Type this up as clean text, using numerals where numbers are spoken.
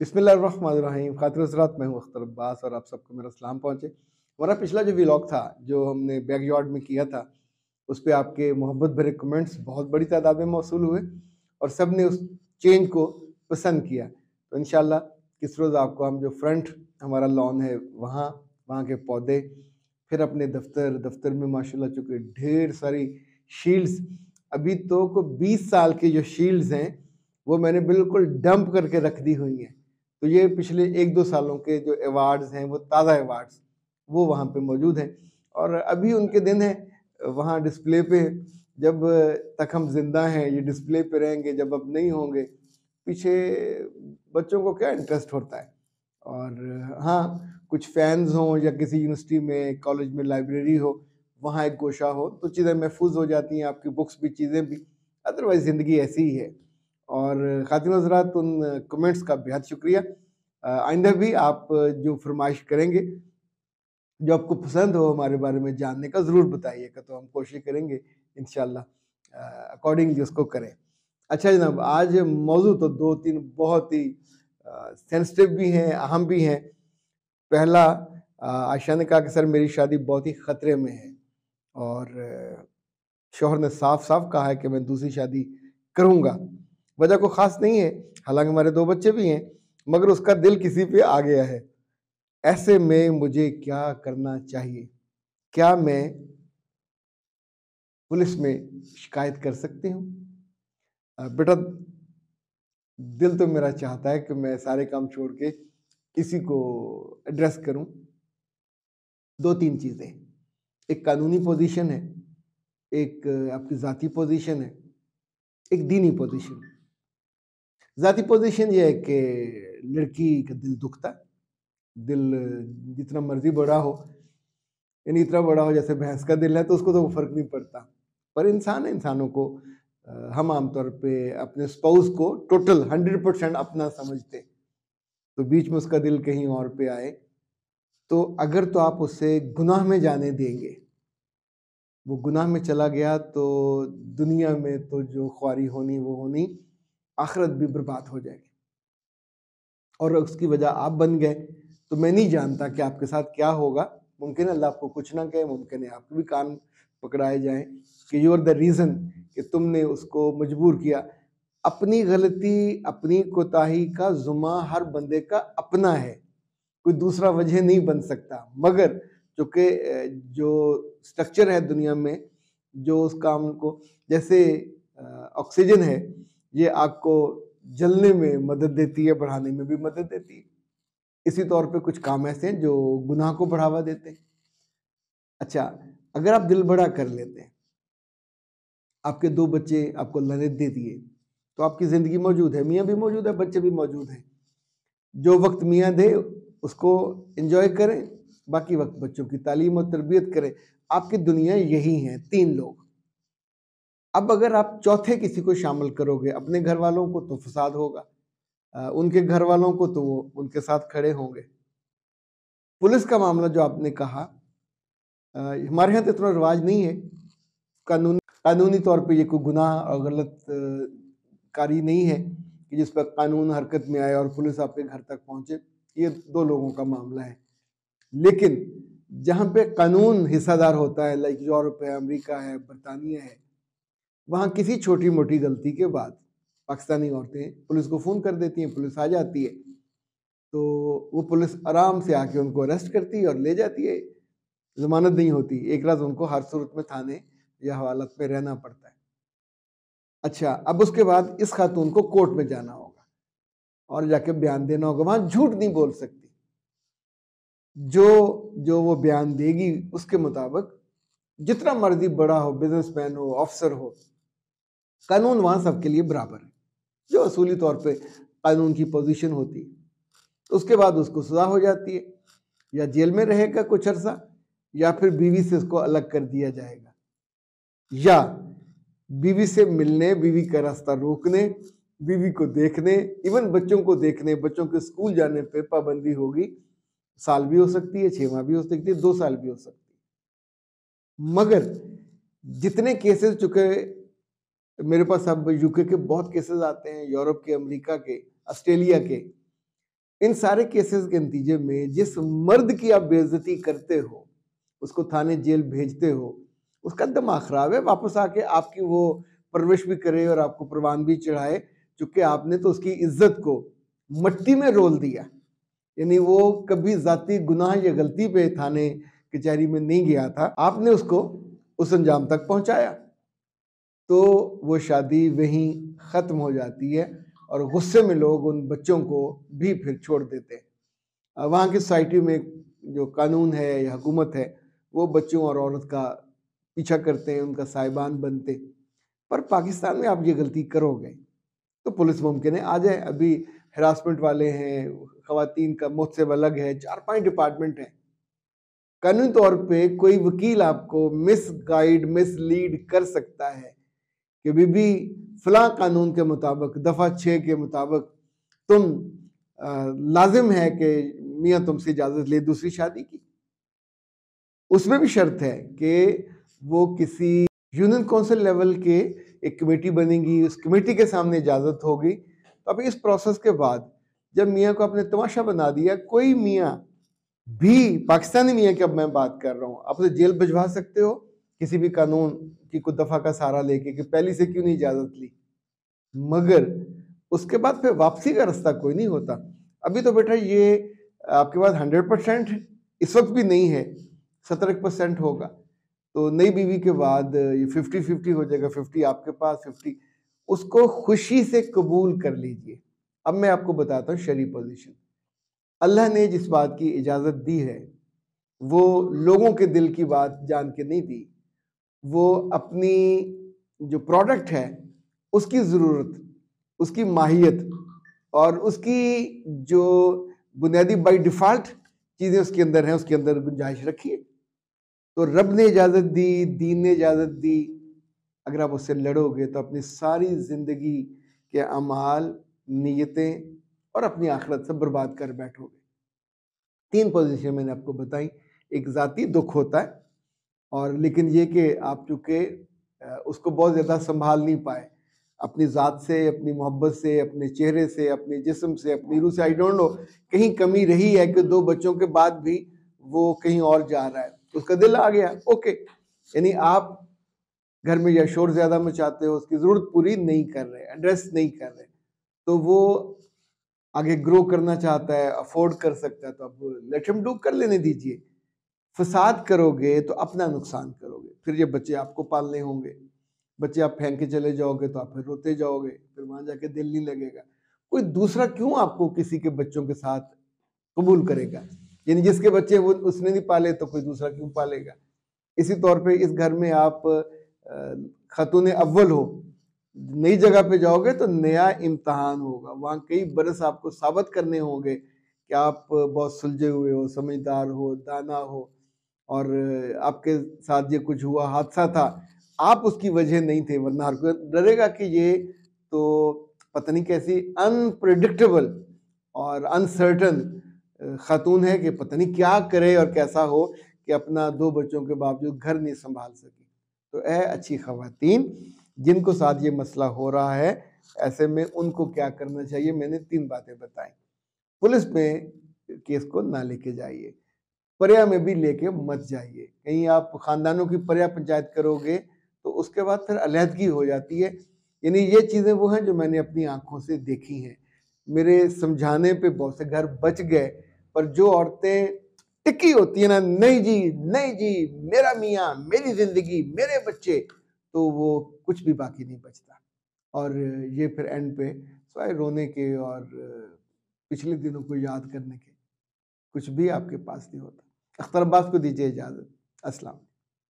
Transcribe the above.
बिस्मिल्लाहिर्रहमानिर्रहीम। खातिर हज़रात, मैं हूँ अख्तर अब्बास और आप सबको मेरा सलाम पहुँचे। हमारा पिछला जो व्लॉग था, जो हमने बैकयार्ड में किया था, उस पे आपके मोहब्बत भरे कमेंट्स बहुत बड़ी तादाद में मौसूल हुए और सब ने उस चेंज को पसंद किया। तो इंशाल्लाह किस रोज़ आपको हम जो फ्रंट हमारा लॉन है वहाँ के पौधे, फिर अपने दफ्तर में माशाल्लाह चूँकि ढेर सारी शील्ड्स, अभी तो को 20 साल की जो शील्ड्स हैं वो मैंने बिल्कुल डंप करके रख दी हुई हैं। तो ये पिछले 1-2 सालों के जो अवार्ड्स हैं, वो ताज़ा अवार्ड्स वो वहाँ पे मौजूद हैं और अभी उनके दिन हैं वहाँ डिस्प्ले पे। जब तक हम ज़िंदा हैं ये डिस्प्ले पे रहेंगे, जब अब नहीं होंगे, पीछे बच्चों को क्या इंटरेस्ट होता है। और हाँ, कुछ फैन्स हों या किसी यूनिवर्सिटी में, कॉलेज में लाइब्रेरी हो, वहाँ एक गोशा हो तो चीज़ें महफूज हो जाती हैं, आपकी बुक्स भी, चीज़ें भी। अदरवाइज़ ज़िंदगी ऐसी ही है। और खातिन हज़रात, उन कमेंट्स का बेहद शुक्रिया। आइंदा भी आप जो फरमाइश करेंगे, जो आपको पसंद हो हमारे बारे में जानने का, ज़रूर बताइएगा, तो हम कोशिश करेंगे इंशाल्लाह अकॉर्डिंगली उसको करें। अच्छा जनाब, आज मौजू तो 2-3 बहुत ही सेंसिटिव भी हैं, अहम भी हैं। पहला, आयशा ने कहा कि सर मेरी शादी बहुत ही ख़तरे में है और शौहर ने साफ-साफ कहा है कि मैं दूसरी शादी करूँगा। वजह कोई ख़ास नहीं है, हालाँकि हमारे 2 बच्चे भी हैं, मगर उसका दिल किसी पे आ गया है। ऐसे में मुझे क्या करना चाहिए? क्या मैं पुलिस में शिकायत कर सकती हूँ? बेटा, दिल तो मेरा चाहता है कि मैं सारे काम छोड़ के किसी को एड्रेस करूँ। 2-3 चीज़ें, एक कानूनी पोज़ीशन है, एक आपकी ज़ाती पोज़ीशन है, एक दीनी पोज़ीशन। ज़ाती पोज़ीशन ये है कि लड़की का दिल दुखता है, दिल जितना मर्ज़ी बड़ा हो, यानी इतना बड़ा हो जैसे भैंस का दिल है, तो उसको तो वो फ़र्क नहीं पड़ता। पर इंसान है, इंसानों को हम आमतौर पे अपने स्पाउस को टोटल 100% अपना समझते, तो बीच में उसका दिल कहीं और पे आए, तो अगर तो आप उसे गुनाह में जाने देंगे, वो गुनाह में चला गया तो दुनिया में तो जो ख्वारी होनी वो होनी, आखिरत भी बर्बाद हो जाएगी और उसकी वजह आप बन गए, तो मैं नहीं जानता कि आपके साथ क्या होगा। मुमकिन है अल्लाह आपको कुछ ना कहे, मुमकिन है आपके भी कान पकड़ाए जाएँ कि यू आर द रीज़न, कि तुमने उसको मजबूर किया। अपनी गलती, अपनी कोताही का ज़ुम्मा हर बंदे का अपना है, कोई दूसरा वजह नहीं बन सकता। मगर चूँकि जो स्ट्रक्चर है दुनिया में, जो उस काम को, जैसे ऑक्सीजन है, ये आग को जलने में मदद देती है, बढ़ाने में भी मदद देती है। इसी तौर पे कुछ काम ऐसे हैं जो गुनाह को बढ़ावा देते हैं। अच्छा, अगर आप दिल बड़ा कर लेते हैं, आपके 2 बच्चे आपको अल्लाह ने दे दिए, तो आपकी ज़िंदगी मौजूद है, मियाँ भी मौजूद है, बच्चे भी मौजूद हैं। जो वक़्त मियाँ दे उसको एन्जॉय करें, बाकी वक़्त बच्चों की तालीम और तरबियत करें। आपकी दुनिया यही है, 3 लोग। अब अगर आप चौथे किसी को शामिल करोगे, अपने घर वालों को, तो फ़साद होगा। उनके घर वालों को तो वो उनके साथ खड़े होंगे। पुलिस का मामला जो आपने कहा, हमारे यहाँ तो इतना रिवाज नहीं है। कानूनी तौर पे ये कोई गुनाह और गलत कारी नहीं है कि जिस पर कानून हरकत में आए और पुलिस आपके घर तक पहुंचे। ये 2 लोगों का मामला है। लेकिन जहाँ पे कानून हिस्सादार होता है, लाइक यूरोप है, अमेरिका है, बरतानिया है, वहाँ किसी छोटी मोटी गलती के बाद पाकिस्तानी औरतें पुलिस को फ़ोन कर देती हैं, पुलिस आ जाती है, तो वो पुलिस आराम से आके उनको अरेस्ट करती है और ले जाती है। ज़मानत नहीं होती, एक रात उनको हर सूरत में थाने या हवालात में रहना पड़ता है। अच्छा, अब उसके बाद इस खातून को कोर्ट में जाना होगा और जाके बयान देना होगा। वहाँ झूठ नहीं बोल सकती। जो जो वो बयान देगी उसके मुताबिक, जितना मर्जी बड़ा हो, बिजनेसमैन हो, अफसर हो, कानून वहाँ सबके लिए बराबर है। जो असूली तौर पे कानून की पोजीशन होती है, तो उसके बाद उसको सजा हो जाती है, या जेल में रहेगा कुछ अरसा, या फिर बीवी से उसको अलग कर दिया जाएगा, या बीवी से मिलने, बीवी का रास्ता रोकने, बीवी को देखने, इवन बच्चों को देखने, बच्चों के स्कूल जाने पे पाबंदी होगी। साल भी हो सकती है, 6 माह भी हो सकती है, 2 साल भी हो सकती है। मगर जितने केसेस चुके, मेरे पास अब यूके के बहुत केसेस आते हैं, यूरोप के, अमेरिका के, ऑस्ट्रेलिया के, इन सारे केसेस के नतीजे में जिस मर्द की आप बेइज्जती करते हो, उसको थाने जेल भेजते हो, उसका दिमाग खराब है, वापस आके आपकी वो परवरिश भी करे और आपको परवान भी चढ़ाए, चूंकि आपने तो उसकी इज्जत को मट्टी में रोल दिया। यानी वो कभी जाती गुनाह या गलती पे थाने कचहरी में नहीं गया था, आपने उसको उस अंजाम तक पहुंचाया, तो वो शादी वहीं ख़त्म हो जाती है और गुस्से में लोग उन बच्चों को भी फिर छोड़ देते हैं। वहाँ की सोसाइटी में जो कानून है या हुकूमत है, वो बच्चों और औरत का पीछा करते हैं, उनका साहिबान बनते। पर पाकिस्तान में आप ये गलती करोगे तो पुलिस मुमकिन है आ जाए। अभी हरासमेंट वाले हैं, ख़वातीन का मुहतसिब अलग है, 4-5 डिपार्टमेंट हैं। कानूनी तौर पे कोई वकील आपको मिसगाइड मिसलीड कर सकता है कि बीबी फलां कानून के मुताबिक दफ़ा 6 के मुताबिक तुम लाजिम है कि मियाँ तुमसे इजाज़त ले दूसरी शादी की। उसमें भी शर्त है कि वो किसी यूनियन काउंसिल लेवल के एक कमेटी बनेगी, उस कमेटी के सामने इजाज़त होगी। तो अब इस प्रोसेस के बाद जब मियाँ को आपने तमाशा बना दिया, कोई मियाँ भी, पाकिस्तानी मियाँ की अब मैं बात कर रहा हूँ, आप उसे जेल भिजवा सकते हो किसी भी कानून की कोई दफ़ा का सहारा लेके कि पहली से क्यों नहीं इजाज़त ली, मगर उसके बाद फिर वापसी का रास्ता कोई नहीं होता। अभी तो बेटा ये आपके पास 100% इस वक्त भी नहीं है, 17% होगा, तो नई बीवी के बाद ये 50-50 हो जाएगा, 50 आपके पास, 50 उसको खुशी से कबूल कर लीजिए। अब मैं आपको बताता हूँ शरई पोजीशन। अल्लाह ने जिस बात की इजाज़त दी है, वो लोगों के दिल की बात जान के नहीं दी, वो अपनी जो प्रोडक्ट है उसकी ज़रूरत, उसकी माहियत और उसकी जो बुनियादी बाई डिफ़ॉल्ट चीज़ें उसके अंदर हैं, उसके अंदर गुंजाइश रखिए। तो रब ने इजाज़त दी, दीन ने इजाज़त दी, अगर आप उससे लड़ोगे तो अपनी सारी ज़िंदगी के अमाल, नीयतें और अपनी आखिरत सब बर्बाद कर बैठोगे। 3 पोजीशन मैंने आपको बताई। एक ज़ाती दुख होता है, और लेकिन ये कि आप चूँकि उसको बहुत ज़्यादा संभाल नहीं पाए, अपनी ज़ात से, अपनी मोहब्बत से, अपने चेहरे से, अपने जिस्म से, अपनी रूह से, आई डोंट नो कहीं कमी रही है कि 2 बच्चों के बाद भी वो कहीं और जा रहा है, उसका दिल आ गया, ओके। यानी आप घर में या शोर ज़्यादा मचाते हो, उसकी ज़रूरत पूरी नहीं कर रहे, एड्रेस नहीं कर रहे, तो वो आगे ग्रो करना चाहता है, अफोर्ड कर सकता है, तो आप लेट हिम डू, कर लेने दीजिए। फसाद करोगे तो अपना नुकसान करोगे, फिर ये बच्चे आपको पालने होंगे, बच्चे आप फेंक के चले जाओगे तो आप फिर रोते जाओगे, फिर वहां जाके दिल नहीं लगेगा। कोई दूसरा क्यों आपको किसी के बच्चों के साथ कबूल करेगा? यानी जिसके बच्चे वो उसने नहीं पाले तो कोई दूसरा क्यों पालेगा? इसी तौर पे इस घर में आप खातून अव्वल हो, नई जगह पे जाओगे तो नया इम्तहान होगा, वहाँ कई बरस आपको साबित करने होंगे कि आप बहुत सुलझे हुए हो, समझदार हो, दाना हो, और आपके साथ ये कुछ हुआ, हादसा था, आप उसकी वजह नहीं थे, वरना हर कोई डरेगा कि ये तो पता नहीं कैसी अनप्रेडिक्टेबल और अनसर्टन खातून है कि पता नहीं क्या करे और कैसा हो कि अपना 2 बच्चों के बावजूद घर नहीं संभाल सकी। तो अच्छी खवातीन जिनको साथ ये मसला हो रहा है, ऐसे में उनको क्या करना चाहिए, मैंने 3 बातें बताई। पुलिस में केस को ना लेके जाइए, पर्या में भी लेके मत जाइए। कहीं आप खानदानों की पर्या पंचायत करोगे तो उसके बाद फिर अलहदगी हो जाती है। यानी ये चीज़ें वो हैं जो मैंने अपनी आंखों से देखी हैं। मेरे समझाने पे बहुत से घर बच गए, पर जो औरतें टिकी होती है ना, नहीं जी, नहीं जी, मेरा मियाँ, मेरी जिंदगी, मेरे बच्चे, तो वो कुछ भी बाकी नहीं बचता। और ये फिर एंड पे सिवाय रोने के और पिछले दिनों को याद करने के कुछ भी आपके पास नहीं होता। अख्तर अब्बास को दीजिए इजाज़त। अस्सलाम।